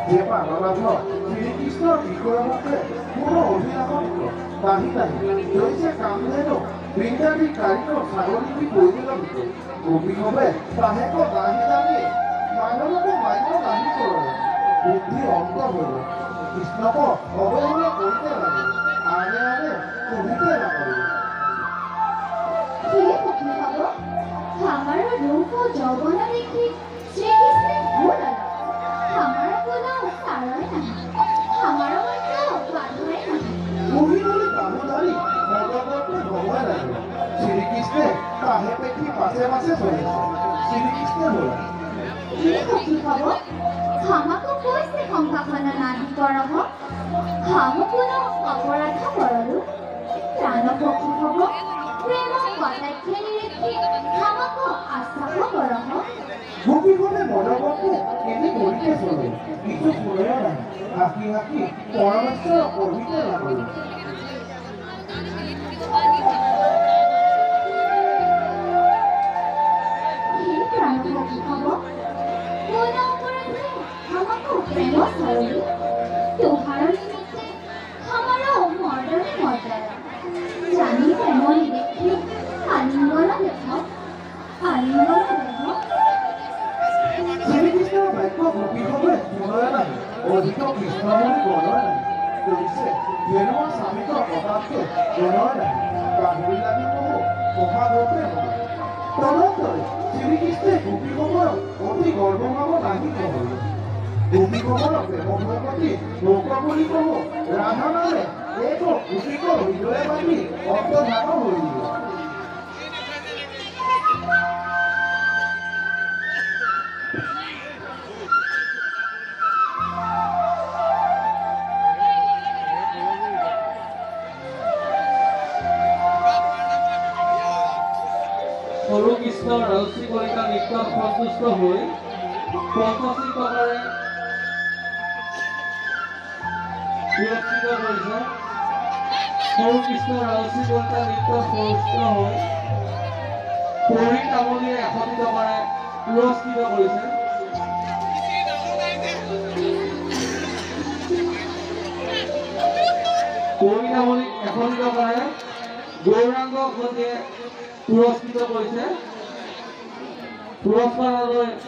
যে পাগলাভ শ্ৰীকৃষ্ণ বিষয়মতে কোনো অভিনাশত্ব বাহি নাহি লৈছে কামধেনু বৃন্দাবী কাৰিক ছাগলী পৰিগণিত গোপীভাৱে তাহেক দাহি দামি মানৱকো মান্য নাহি কৰে বুদ্ধি অন্ত হ'ল কৃষ্ণক অৱহেলা কৰিতে লাগে আনে আনে কহিতে নাপাৰিব हमारा रूप और यौवना देखी श्री कृष्ण भूल हमारा बोला सारा नहीं हमारा मतलब बाधे नहीं मुही मुही बाहुधारी मदगत भगवान आए श्री कृष्ण काहे पेठी पासे पासे चले श्री कृष्ण बोला ये कथी खबर हमको कोई से कंका खाना नहीं करब हम कोनो अपराध करलु प्राण पक्षी खबर प्रेम बताई खेली রেখে আমাকে আস্থাও করহ গোপীগণে মদগতে কেনে করিতে চলে কিছু শুনে না হাকি হাকি পরামর্শ করিতে লাগল এই প্রাণ পক্ষী খবর কোন অপরাধে আমাকে প্রেম করলি তোহার নিমিত্তে আমারও মর্ডারে মর্ডারা জানি প্রেমলি দেখি আলিঙ্গন দেখো আলিঙ্গন দেখো শ্রীকৃষ্ণ বাক্য গোপীগণে শুনে নাই অধিক কৃষ্ণমণি গণয় নাই কৰিছে ধেনুৱা স্বামীক প্ৰতাপকে গণয় নাই গাহৰি লাগি কব মহাগতে হ'ব তদন্তৰে শ্ৰীকৃষ্ণে গোপীগণৰ অতি গৰ্বভাৱ নাহি কব গোপীগণৰ প্ৰেমৰ প্ৰতি লোক বুলি কব ৰাধা নামে এক গোপীক হৃদয়ে বান্ধি অন্তৰ্ধান হৈ দিব সৰু কৃষ্ণ ৰহস্য কলিতা নিত্য সন্তুষ্ট হৈ পঞ্চাশী টকাৰে সুৰক্ষিত কৰিছে সৰু কৃষ্ণ ৰাজশ্ৰী কলিতা নৃত্য পুৰস্কৃত হৈ পৰী তামুলীয়ে 100 টকাৰে পুৰস্কৃত কৰিছে। পৰী তামুলীক 100 টকাৰে গৌৰাংগ ঘটিয়ে পুৰস্কৃত কৰিছে। পুৰস্কাৰ